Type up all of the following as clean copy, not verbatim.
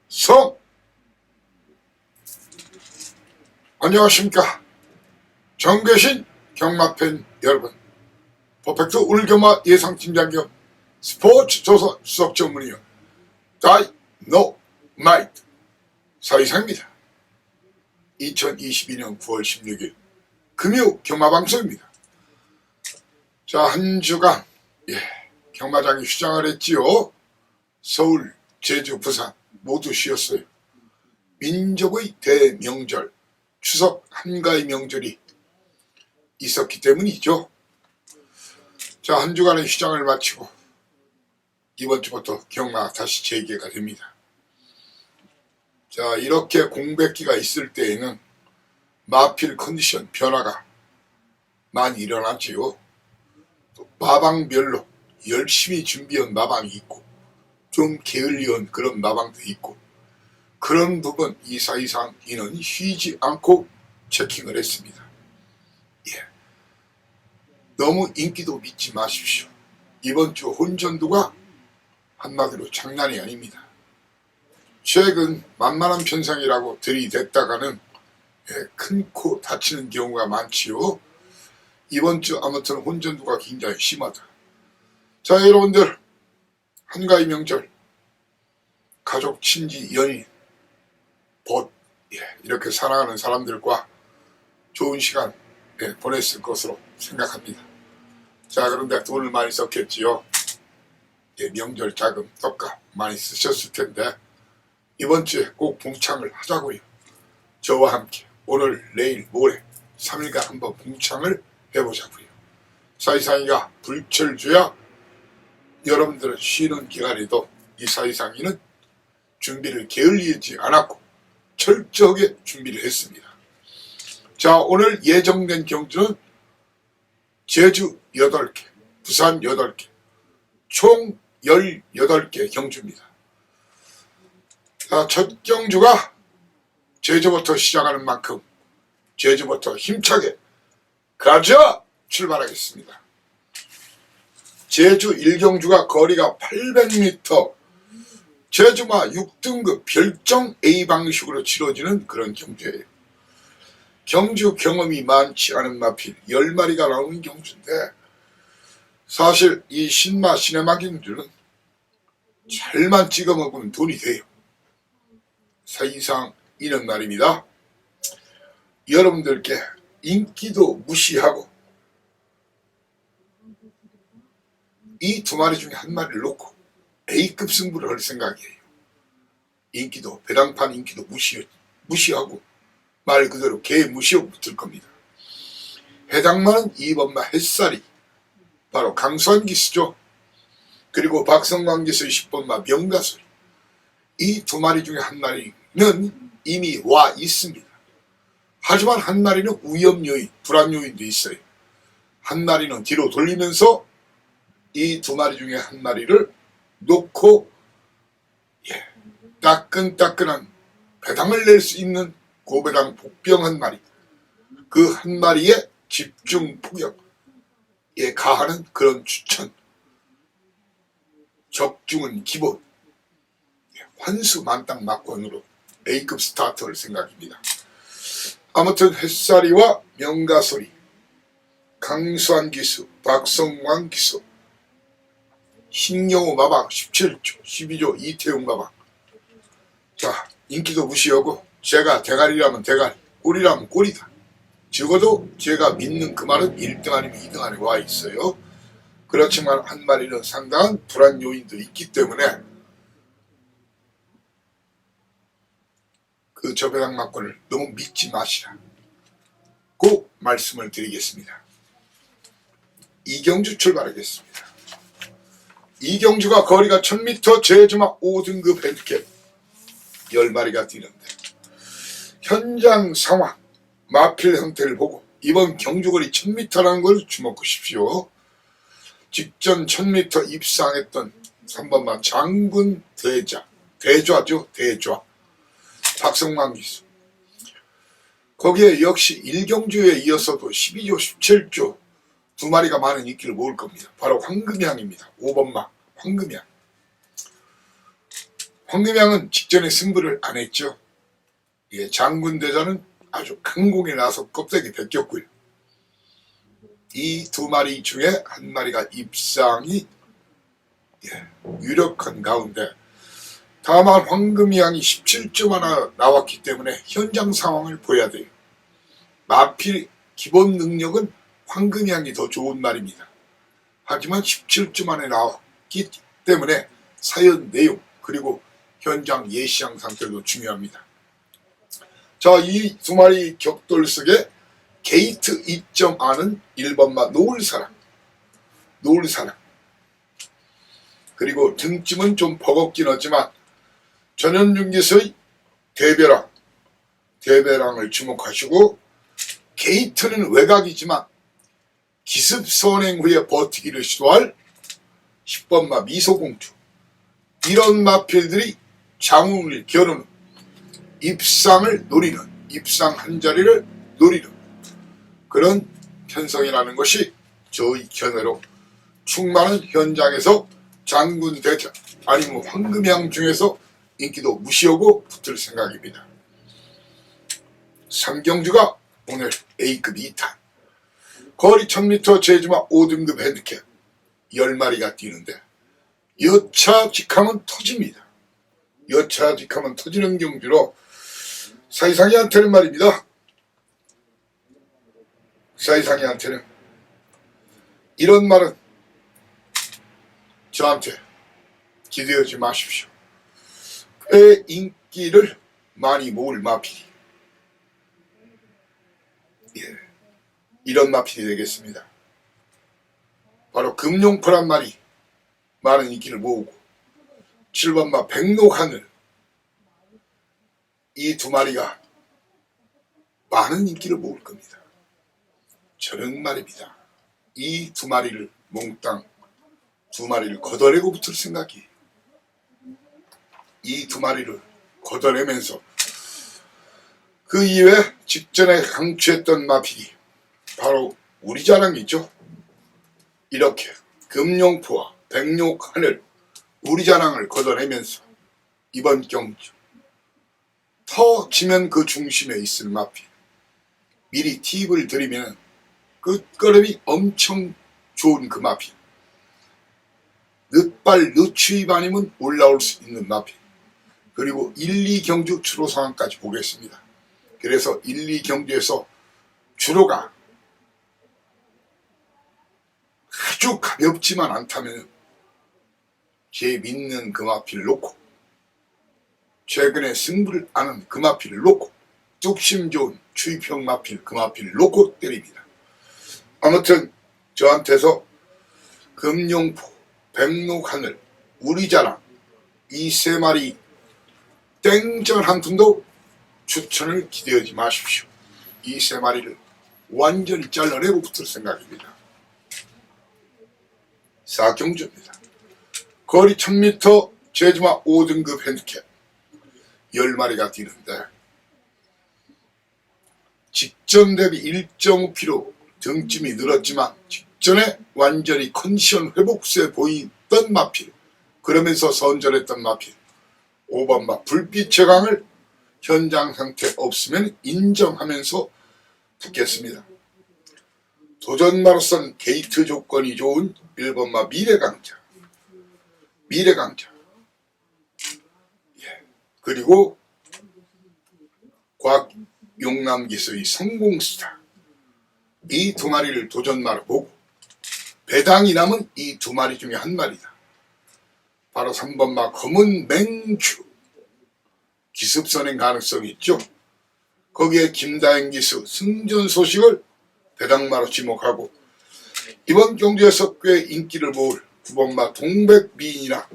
성 안녕하십니까. 정계신 경마팬 여러분, 퍼펙트 울경마 예상팀장 겸 스포츠조선 수석 전문위원 다이노마이트 사이사입니다. 2022년 9월 16일 금요 경마방송입니다. 자, 한 주간 경마장이 휴장을 했지요. 서울, 제주, 부산 모두 쉬었어요. 민족의 대명절 추석 한가위 명절이 있었기 때문이죠. 자, 한 주간의 휴장을 마치고 이번 주부터 경마 다시 재개가 됩니다. 자, 이렇게 공백기가 있을 때에는 마필 컨디션 변화가 많이 일어났지요. 또 마방별로 열심히 준비한 마방이 있고 좀 게을리한 그런 마방도 있고, 그런 부분 이 사이상 이는 쉬지 않고 체킹을 했습니다. 너무 인기도 믿지 마십시오. 이번 주 혼전도가 한마디로 장난이 아닙니다. 최근 만만한 편성이라고 들이댔다가는 큰 코 다치는 경우가 많지요. 이번 주 아무튼 혼전도가 굉장히 심하다. 자, 여러분들, 한가위 명절 가족, 친지, 연인, 벗 이렇게 사랑하는 사람들과 좋은 시간 보냈을 것으로 생각합니다. 자, 그런데 돈을 많이 썼겠지요. 명절 자금, 떡값 많이 쓰셨을 텐데 이번 주에 꼭 봉창을 하자고요. 저와 함께 오늘, 내일, 모레 3일간 한번 봉창을 해보자고요. 사이상이가 불철주야 여러분들은 쉬는 기간에도 이 사이상이는 준비를 게을리지 않았고 철저하게 준비를 했습니다. 자, 오늘 예정된 경주는 제주 8개, 부산 8개, 총 18개 경주입니다. 자, 첫 경주가 제주부터 시작하는 만큼 제주부터 힘차게 가자! 출발하겠습니다. 제주 1경주가 거리가 800m, 제주마 6등급 별정 A 방식으로 치러지는 그런 경주예요. 경주 경험이 많지 않은 마필 10마리가 나오는 경주인데, 사실 이 신마 시네마 경주는 잘만 찍어 먹으면 돈이 돼요. 사이상 이는 말입니다. 여러분들께 인기도 무시하고 이 두 마리 중에 한 마리를 놓고 A급 승부를 할 생각이에요. 인기도, 배당판 인기도 무시하고 말 그대로 개 무시하고 붙을 겁니다. 해당마는 2번마 햇살이 바로 강수한 기수죠. 그리고 박성광 기수의 10번마 명가소리. 이 두 마리 중에 한 마리는 이미 와 있습니다. 하지만 한 마리는 위험 요인, 불안 요인도 있어요. 한 마리는 뒤로 돌리면서 이 두 마리 중에 한 마리를 놓고 따끈따끈한 배당을 낼 수 있는 고배당 복병 한 마리, 그 한 마리의 집중 포격에 가하는 그런 추천. 적중은 기본, 환수 만땅 막권으로 A급 스타터를 생각입니다. 아무튼 햇살이와 명가소리, 강수한 기수, 박성광 기수, 신경호 마방 17조, 12조 이태용 마방. 자, 인기도 무시하고 제가 대가리라면 대가리, 꼴이라면 꼴이다. 적어도 제가 믿는 그 말은 1등 아니면 2등 안에 와 있어요. 그렇지만 한 마리는 상당한 불안 요인도 있기 때문에 그 저배당 막권을 너무 믿지 마시라 꼭 말씀을 드리겠습니다. 이경주 출발하겠습니다. 이경주가 거리가 1000m, 제주마 5등급 핸디캡 10마리가 뛰는데, 현장 상황, 마필 형태를 보고 이번 경주거리 1000m라는 걸 주목하십시오. 직전 1000m 입상했던 3번마 장군 대좌죠. 대좌 박성광 기수. 거기에 역시 1경주에 이어서도 12조, 17조 두 마리가 많은 인기를 모을 겁니다. 바로 황금향입니다. 5번마 황금향. 황금양은 직전에 승부를 안 했죠. 예, 장군대전은 아주 강공에 나서 껍데기 벗겼고요. 이 두 마리 중에 한 마리가 입상이 유력한 가운데 다만 황금양이 17점 하나 나왔기 때문에 현장 상황을 보여야 돼요. 마필 기본 능력은 황금양이 더 좋은 말입니다. 하지만 17점 안에 나왔기 때문에 사연 내용 그리고 현장 예시양 상태도 중요합니다. 자, 이 두 마리 격돌석에 게이트 2점 안은 1번마 노을사랑 그리고 등짐은 좀 버겁긴 하지만 전현중기서의 대배랑을 주목하시고 게이트는 외곽이지만 기습 선행 후에 버티기를 시도할 10번마 미소공주 이런 마필들이 장운을 겨루는 입상을 노리는 입상 한 자리를 노리는 그런 편성이라는 것이 저희 견해로 충만한 현장에서 장군 대장 아니면 황금양 중에서 인기도 무시하고 붙을 생각입니다. 삼경주가 오늘 A급 2탄 거리 1000m 제주마 5등급 핸디캡 10마리가 뛰는데 여차직하면 터집니다. 여차직하면 터지는 경주로 사이상이한테는 말입니다. 사이상이한테는 이런 말은 저한테 기대하지 마십시오. 꽤 인기를 많이 모을 마필이 이런 마필이 되겠습니다. 바로 금룡포란 말이 많은 인기를 모으고 7번마 백록하늘 이 두 마리가 많은 인기를 모을 겁니다. 저는 말입니다. 이 두 마리를 몽땅 두 마리를 걷어내고 붙을 생각이에요. 이 두 마리를 걷어내면서 그 이외에 직전에 강추했던 마필이 바로 우리 자랑이죠. 이렇게 금룡포와 백록하늘 우리 자랑을 걷어내면서 이번 경주 터 치면 그 중심에 있을 마필 미리 팁을 드리면 끝걸음이 엄청 좋은 그 마필 늦발 늦추입 아니면 올라올 수 있는 마필 그리고 1, 2경주 추로 상황까지 보겠습니다. 그래서 1, 2경주에서 추로가 아주 가볍지만 않다면 제 믿는 그 마필을 놓고 최근에 승부를 아는 그 마필을 놓고 뚝심 좋은 추입형 마필 그 마필을 놓고 때립니다. 아무튼 저한테서 금룡포, 백록하늘, 우리자랑 이 세 마리 땡전 한 푼도 추천을 기대하지 마십시오. 이 세 마리를 완전히 잘라내고 붙을 생각입니다. 4경주입니다. 거리 1000m 제주마 5등급 핸디캡 10마리가 뛰는데 직전 대비 1.5kg 등짐이 늘었지만 직전에 완전히 컨디션 회복세 보이던 마필 그러면서 선전했던 마필 5번마 불빛의 강을 현장 상태 없으면 인정하면서 붙겠습니다. 도전마로선 게이트 조건이 좋은 1번마 미래강자 그리고 곽용남기수의 성공스타 이 두 마리를 도전마로 보고 배당이 남은 이 두 마리 중에 한 마리다. 바로 3번마 검은 맹주 기습선행 가능성이 있죠. 거기에 김다행 기수 승전 소식을 배당마로 지목하고 이번 경주에서 꽤 인기를 모을 9번마 동백미인이나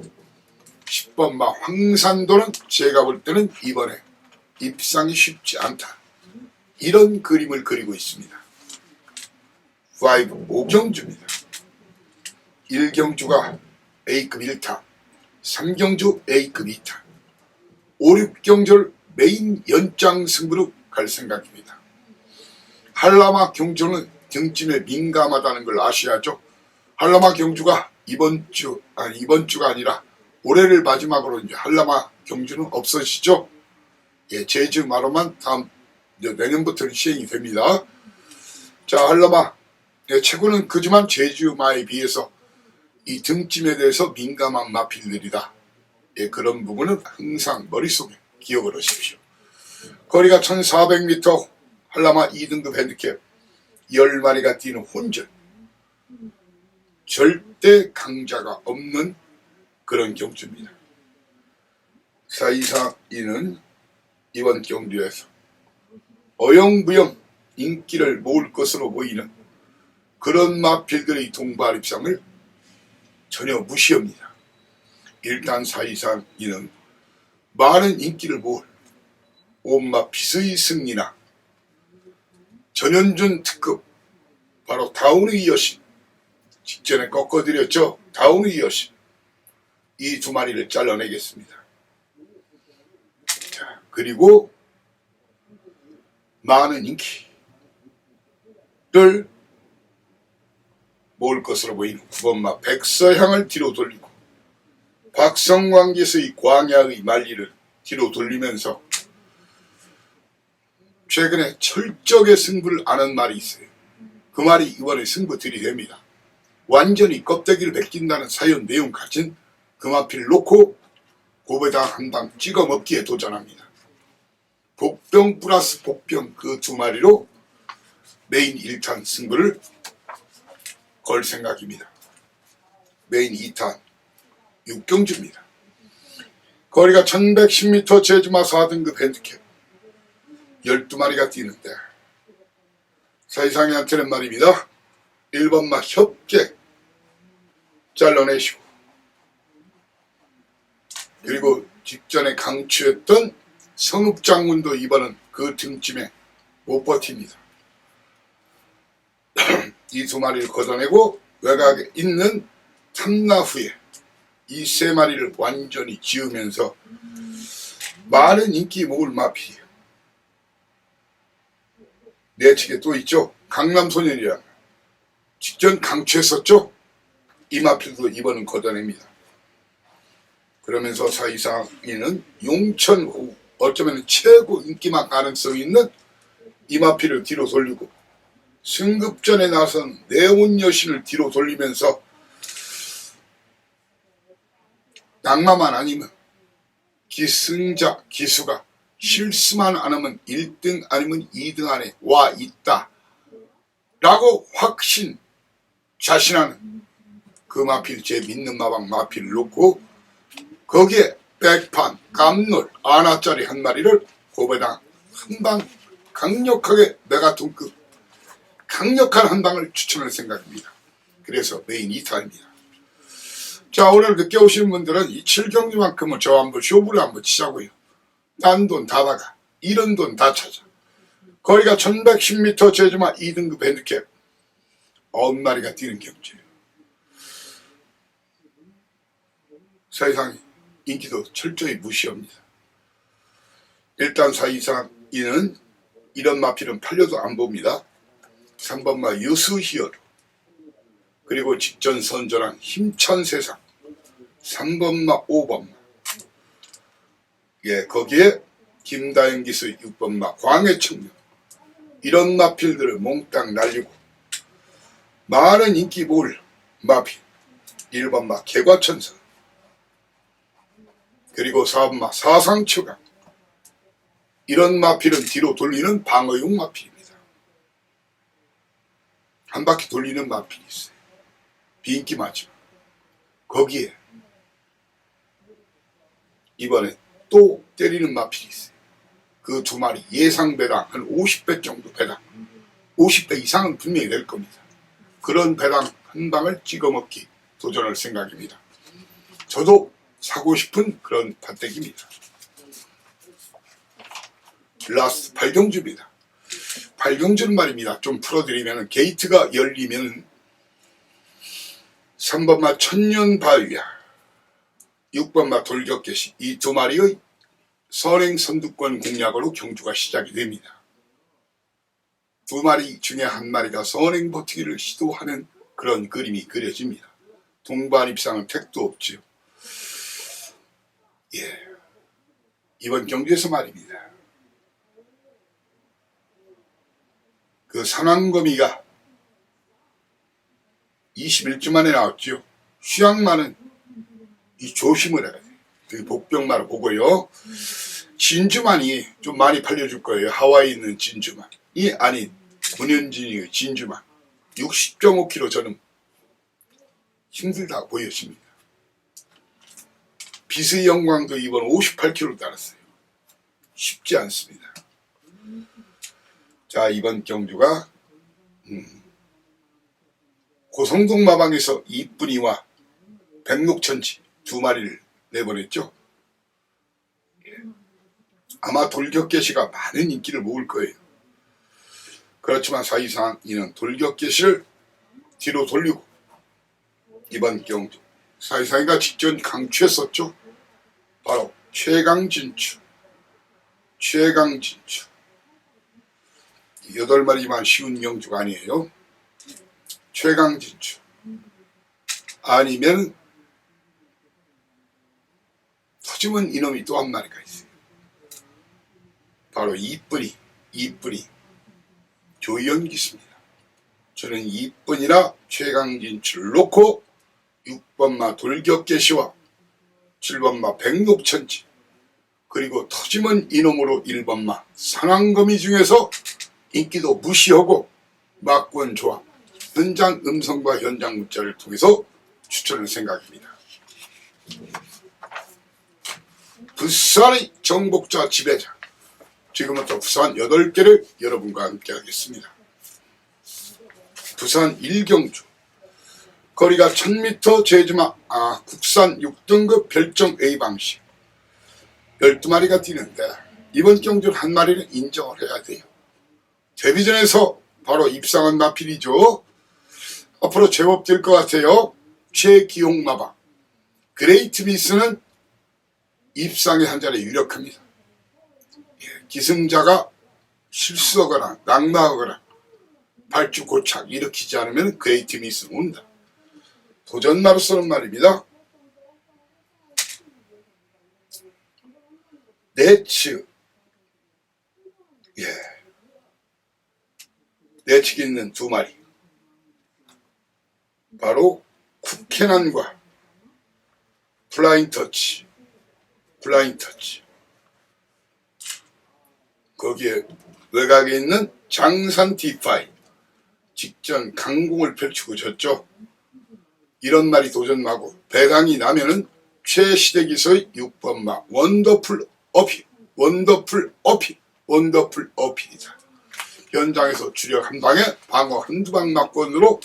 10번마 황산도는 제가 볼 때는 이번에 입상이 쉽지 않다. 이런 그림을 그리고 있습니다. 5경주입니다. 1경주가 A급 1탄, 3경주 A급 2탄, 5, 6경주를 메인 연장 승부로 갈 생각입니다. 한라마 경주는 등짐에 민감하다는 걸 아셔야죠. 한라마 경주가 이번 주가 아니라 올해를 마지막으로 이제 한라마 경주는 없어지죠. 예, 제주마로만 다음 내년부터는 시행이 됩니다. 자, 한라마. 예, 최고는 그지만 제주마에 비해서 이 등짐에 대해서 민감한 마필들이다. 예, 그런 부분은 항상 머릿속에 기억을 하십시오. 거리가 1400m, 한라마 2등급 핸디캡 10마리가 뛰는 혼전. 절대 강자가 없는 그런 경주입니다. 사이상 이는 이번 경주에서 어영부영 인기를 모을 것으로 보이는 그런 마필들의 동반 입상을 전혀 무시합니다. 일단 사이상 이는 많은 인기를 모을 온마 피스의 승리나 전현준 특급 바로 다운의 여신, 직전에 꺾어드렸죠. 다운의 여신, 이 두 마리를 잘라내겠습니다. 자, 그리고 많은 인기를 모을 것으로 보이는 9번마 백서향을 뒤로 돌리고 박성광기에서의 광야의 말리를 뒤로 돌리면서 최근에 철저하게 승부를 아는 말이 있어요. 그 말이 이번에 승부 들이댑니다. 완전히 껍데기를 벗긴다는 사연 내용 가진 금화피를 놓고 고배당 한 방 찍어 먹기에 도전합니다. 복병 플러스 복병 그 두 마리로 메인 1탄 승부를 걸 생각입니다. 메인 2탄 6경주입니다. 거리가 1110m 제주마 4등급 핸디캡 12마리가 뛰는데 사이상이한테는 말입니다. 1번마 협객 잘라내시고 그리고 직전에 강추했던 성읍장군도 이번은 그 등짐에 못 버팁니다. 이 두 마리를 걷어내고 외곽에 있는 탐나 후에 이 세 마리를 완전히 지으면서 많은 인기 모을 마피예요. 내측에 또 있죠. 강남소년이라 직전 강추했었죠. 이 마필도 이번은 걷어냅니다. 그러면서 사이상이는 용천 후 어쩌면 최고 인기만 가능성이 있는 이 마필을 뒤로 돌리고 승급전에 나선 내온 여신을 뒤로 돌리면서 낙마만 아니면 기승자 기수가 실수만 안 하면 1등 아니면 2등 안에 와 있다 라고 확신 자신하는 그 마필, 제 믿는 마방 마필을 놓고 거기에 백판, 깜놀, 아나짜리 한 마리를 고배당 한 방 강력하게 메가톤급 강력한 한 방을 추천할 생각입니다. 그래서 메인 2타입니다. 자, 오늘 늦게 오시는 분들은 이 7경기만큼은 저 한번 쇼부를 한번 치자고요. 딴 돈 다 나가, 이런 돈 다 찾아. 거리가 1110m 제주마 2등급 핸디캡 9마리가 뛰는 경주예요. 사이상 인기도 철저히 무시합니다. 일단 사이상 이는 이런 마필은 팔려도 안 봅니다. 3번마 유수히어로 그리고 직전 선전한 힘찬 세상 3번마 5번마 예, 거기에 김다영 기수 6번마 광해청년 이런 마필들을 몽땅 날리고 많은 인기 모을 마필 1번마 개과천선 그리고 4번마 사상초강 이런 마필은 뒤로 돌리는 방어용 마필입니다. 한 바퀴 돌리는 마필이 있어요. 비인기 맞죠. 거기에 이번에 또 때리는 마필이 있어요. 그 두 마리 예상 배당 한 50배 정도 배당 50배 이상은 분명히 낼 겁니다. 그런 배당 한 방을 찍어먹기 도전할 생각입니다. 저도 사고 싶은 그런 판때기입니다. 라스트 8경주입니다. 8경주는 말입니다. 좀 풀어드리면 게이트가 열리면 3번마 천년바위야 6번마 돌격개시 이 두 마리의 선행 선두권 공략으로 경주가 시작이 됩니다. 두 마리 중에 한 마리가 선행 버티기를 시도하는 그런 그림이 그려집니다. 동반 입상은 택도 없지요. 예, 이번 경주에서 말입니다. 그 상황거미가 21주 만에 나왔죠. 휴양만은 이 조심을 해야 돼요. 그 복병만을 보고요. 진주만이 좀 많이 팔려줄 거예요. 하와이에 있는 진주만. 이 아닌 문현진이의 진주만 60.5kg 저는 힘들다 보였습니다. 비스의 영광도 이번 58kg 달았어요. 쉽지 않습니다. 자, 이번 경주가 고성동 마방에서 이쁜이와 백록천지 두 마리를 내보냈죠. 아마 돌격개시가 많은 인기를 모을 거예요. 그렇지만 사실상 이는 돌격개시를 뒤로 돌리고 이번 경주 사실상이가 직전 강추했었죠. 바로 최강진추 8마리만 쉬운 경주가 아니에요. 최강진추 아니면 터지면 이놈이 또 한 마리가 있어요. 바로 이쁜이 조연기입니다. 저는 이쁜이나 최강진추를 놓고 6번마 돌격개시와 7번마 백록천지 그리고 터지면 이놈으로 1번마 상황거미 중에서 인기도 무시하고 막권 조합 현장 음성과 현장 문자를 통해서 추천할 생각입니다. 부산의 정복자 지배자 지금부터 부산 8개를 여러분과 함께 하겠습니다. 부산 1경주 거리가 1000m 제주마 국산 6등급 별정 A 방식 12마리가 뛰는데 이번 경주는 한 마리는 인정을 해야 돼요. 데뷔전에서 바로 입상한 마필이죠. 앞으로 제법 될 것 같아요. 최기용 마방 그레이트 미스는 입상의 한 자리에 유력합니다. 기승자가 실수하거나 낙마하거나 발주 고착 일으키지 않으면 그레이트 미스는 온다. 도전마로서는 말입니다. 내측 내측에 있는 두 마리 바로 쿠케난과 플라잉 터치 거기에 외곽에 있는 장산 D5 직전 강공을 펼치고 졌죠. 이런 말이 도전마고 배당이 나면은 최시대기서의 6번마 원더풀 어필이다. 현장에서 주력 한 방에 방어 한두 방 막권으로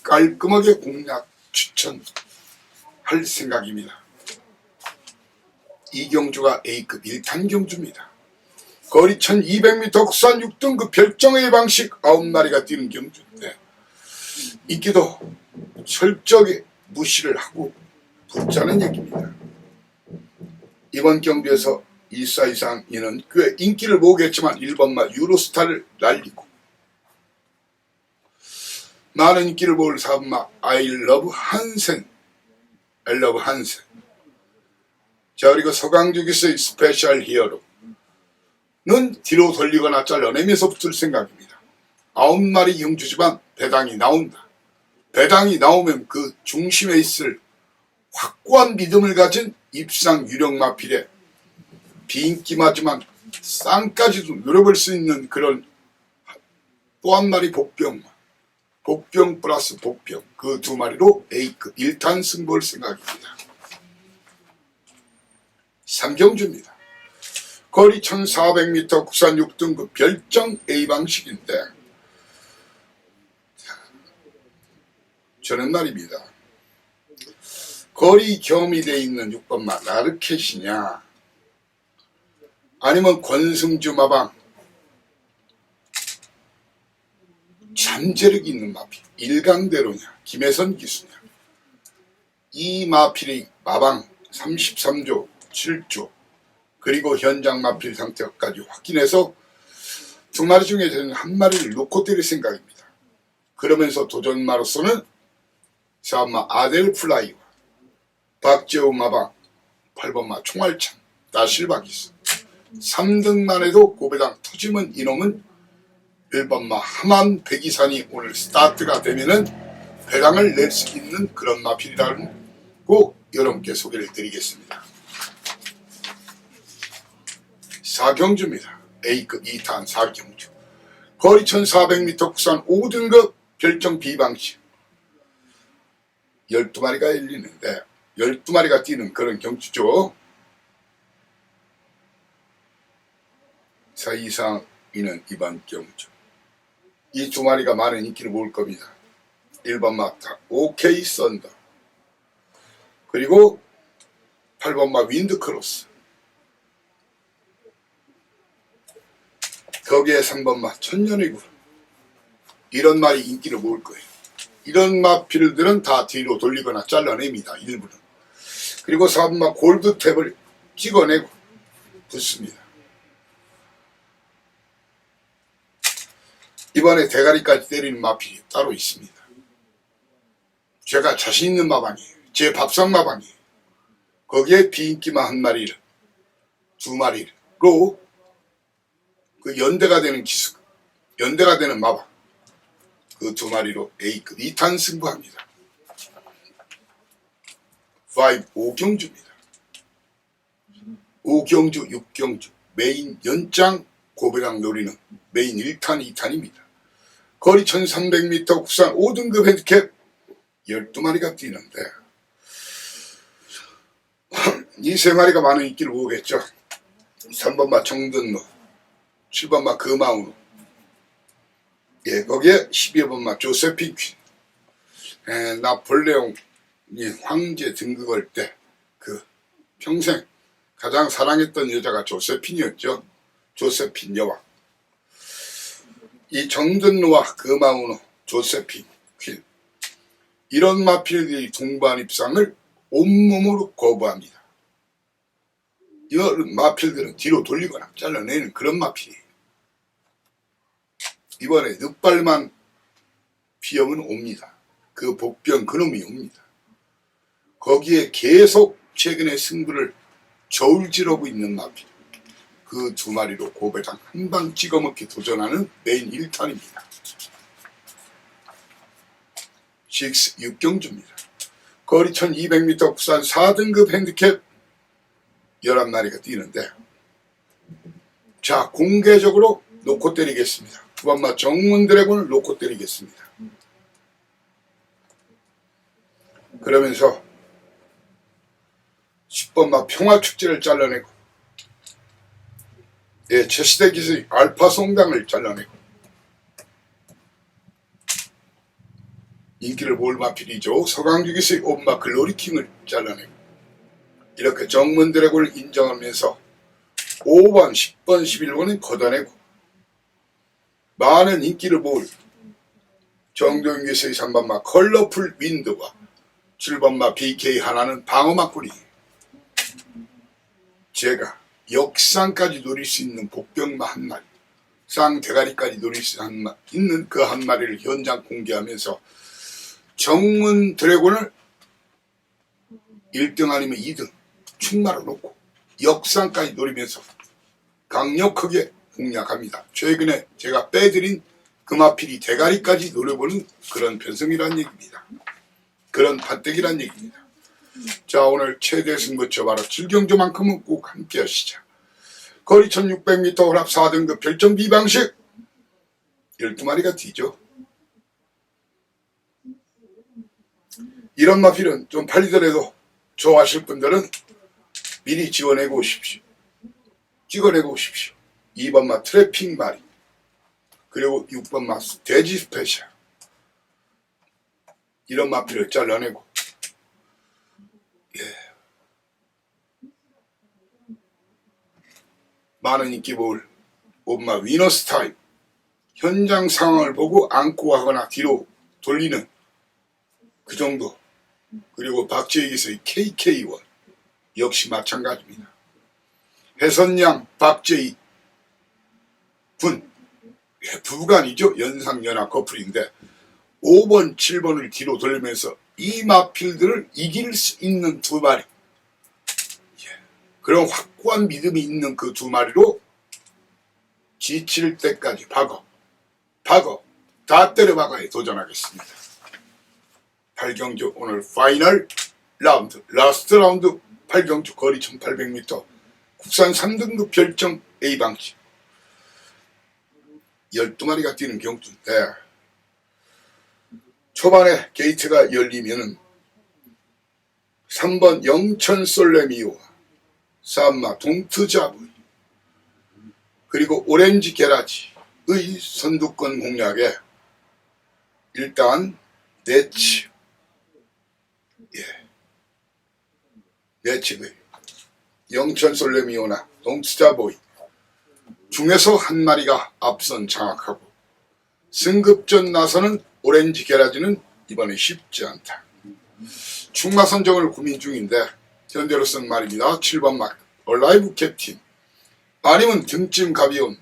깔끔하게 공략 추천할 생각입니다. 이 경주가 A급 1탄 경주입니다. 거리 1200m 국산 6등급 별정의 방식 9마리가 뛰는 경주인데 인기도 철저하게 무시를 하고 붙자는 얘기입니다. 이번 경주에서 1사 이상 이는 꽤 인기를 모으겠지만 1번마 유로스타를 날리고 많은 인기를 모을 4번마 I love 한센 자, 그리고 서강주기서의 스페셜 히어로는 뒤로 돌리거나 잘라내면서 붙을 생각입니다. 9마리 영주지만 배당이 나온다. 배당이 나오면 그 중심에 있을 확고한 믿음을 가진 입상 유력 마필에 비인기마지만 쌍까지도 노려볼 수 있는 그런 또 한 마리 복병 플러스 복병 그 두 마리로 A급 1탄 승부할 생각입니다. 3경주입니다. 거리 1400m 국산 6등급 별정 A 방식인데 저는 말입니다. 거리 겸이 되어 있는 6번마 나르켓이냐 아니면 권승주 마방 잠재력이 있는 마필 일강대로냐 김혜선 기수냐 이 마필의 마방 33조 7조 그리고 현장 마필 상태까지 확인해서 두 마리 중에 저는 한 마리를 놓고 때릴 생각입니다. 그러면서 도전마로서는 4번마 아델 플라이와 박재우 마방 8번마 총알찬 나실박이스 3등만 해도 고배당 터지면 이놈은 일반마 하만 백이산이 오늘 스타트가 되면은 배당을 낼 수 있는 그런 마필이라는 거 여러분께 소개를 드리겠습니다. 4경주입니다. A급 2탄 4경주. 거리 1400m 국산 5등급 별정 비방식 12마리가 열리는데 12마리가 뛰는 그런 경주죠. 이상이는 이번 경주. 이 두 마리가 많은 인기를 모을 겁니다. 1번 마타 OK 썬더, 그리고 8번 마 윈드크로스, 거기에 3번 마 천년의 굴. 이런 말이 인기를 모을 거예요. 이런 마필들은 다 뒤로 돌리거나 잘라냅니다. 일부는. 그리고 4번 마 골드탭을 찍어내고 붙습니다. 이번에 대가리까지 때리는 마필이 따로 있습니다. 제가 자신 있는 마방이에요. 제 밥상 마방이에요. 거기에 비인기만 한 마리를, 두 마리로 그 연대가 되는 기수, 연대가 되는 마방, 그 두 마리로 A급 2탄 승부합니다. 5경주입니다. 5경주, 6경주, 메인 연장 고배당 노리는 메인 1탄, 2탄입니다. 거리 1300m 국산 5등급 핸디캡 12마리가 뛰는데 이 세 마리가 많은 인기를 모으겠죠. 3번마 정든노, 7번마 금아우노, 예, 거기에 12번마 조세핀 퀸. 나폴레옹 황제 등극할 때 그 평생 가장 사랑했던 여자가 조세핀이었죠. 조세핀 여왕. 이 정든노와 금아우노, 조세핀 퀸, 이런 마필들이 동반 입상을 온몸으로 거부합니다. 이런 마필들은 뒤로 돌리거나 잘라내는 그런 마필이에요. 이번에 늑발만 비염은 옵니다. 그 복병 그놈이 옵니다. 거기에 계속 최근에 승부를 저울질하고 있는 마필, 그 두 마리로 고배당 한 방 찍어먹기 도전하는 메인 1탄입니다. 6경주입니다. 거리 1200m 국산 4등급 핸디캡 11마리가 뛰는데, 자, 공개적으로 놓고 때리겠습니다. 9번마 정문 드래곤을 놓고 때리겠습니다. 그러면서 10번마 평화축제를 잘라내고, 예, 최시대 기수의 알파 송당을 잘라내고, 인기를 모을 마필이죠. 서강주 기수의 옴마 글로리킹을 잘라내고, 이렇게 정문 드래곤을 인정하면서 5번, 10번, 11번은 걷어내고, 많은 인기를 모을 정도윤 기수의 3번마 컬러풀 윈드와 7번마 BK 하나는 방어막구리. 제가 역상까지 노릴 수 있는 복병마 한 마리, 쌍대가리까지 노릴 수 있는 그 한 마리를 현장 공개하면서 정문 드래곤을 1등 아니면 2등 충마로 놓고 역상까지 노리면서 강력하게 공략합니다. 최근에 제가 빼드린 금화필이 대가리까지 노려보는 그런 편성이란 얘기입니다. 그런 판때기란 얘기입니다. 자, 오늘 최대 승부처 바로 7경주만큼은 꼭 함께 하시죠. 거리 1600m 혼합 4등급 별정 비방식 12마리가 뛰죠. 이런 마필은 좀 팔리더라도 좋아하실 분들은 미리 지원해고 오십시오. 찍어내고 오십시오. 2번마 트래핑 마리, 그리고 6번마 돼지 스페셜, 이런 마필을 잘라내고, 예, 많은 인기 모을 5번마 위너스 타임, 현장 상황을 보고 안고 하거나 뒤로 돌리는 그 정도. 그리고 박재희 기수의 KK1 역시 마찬가지입니다. 해선양 박재희 군, 예, 부부간이죠. 연상연하 커플인데 5번, 7번을 뒤로 돌리면서 이 마필들을 이길 수 있는 두 마리, 예, 그런 확고한 믿음이 있는 그 두 마리로 지칠 때까지 박어 다 때려박아에 도전하겠습니다. 8경주 오늘 파이널 라운드, 라스트 라운드 8경주 거리 1800m 국산 3등급 별정 A방식 12마리가 뛰는 경주인데 초반에 게이트가 열리면은 3번 영천 솔레미오와 3마 동트자부 그리고 오렌지 게라지의 선두권 공략에 일단 네츠 네츠의 영천 솔레미오나 동트자보이 중에서 한 마리가 앞선 장악하고 승급전 나서는 오렌지 게라지는 이번에 쉽지 않다. 충마 선정을 고민 중인데 현재로서는 말입니다. 7번 마크 얼라이브 캡틴 아니면 등짐 가벼운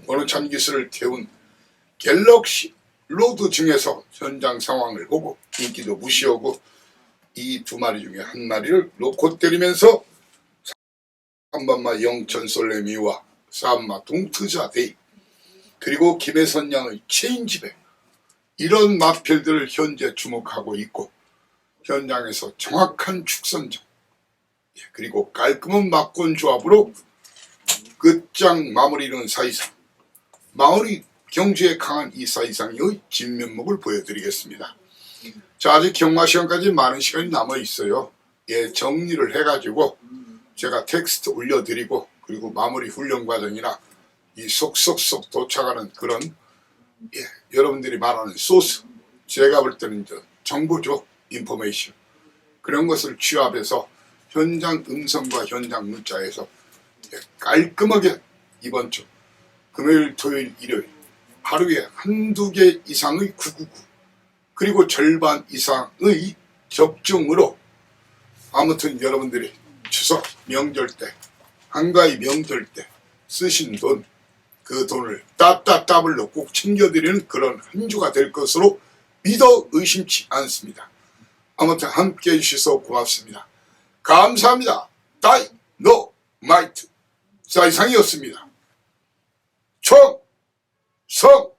어느 찬기스를 태운 갤럭시 로드 중에서 현장 상황을 보고 인기도 무시하고 이 두 마리 중에 한 마리를 놓고 때리면서 3번마 영천 솔레미와 3마 동트자데이 그리고 김혜선 양의 체인지배 이런 마필들을 현재 주목하고 있고 현장에서 정확한 축선정 그리고 깔끔한 막권 조합으로 끝장 마무리는 사이상 마무리 경주에 강한 이 사이상의 진면목을 보여드리겠습니다. 자, 아직 경마 시간까지 많은 시간이 남아 있어요. 정리를 해가지고 제가 텍스트 올려드리고 그리고 마무리 훈련 과정이나 이 속속속 도착하는 그런 여러분들이 말하는 소스 제가 볼 때는 정보죠. 인포메이션 그런 것을 취합해서 현장 음성과 현장 문자에서 깔끔하게 이번 주 금요일 토요일 일요일 하루에 한두 개 이상의 999 그리고 절반 이상의 접종으로 아무튼 여러분들이 추석 명절 때 한가위 명절 때 쓰신 돈 그 돈을 따따따블로 꼭 챙겨드리는 그런 한 주가 될 것으로 믿어 의심치 않습니다. 아무튼 함께 해주셔서 고맙습니다. 감사합니다. 다이노마이트 사이상이었습니다. 총성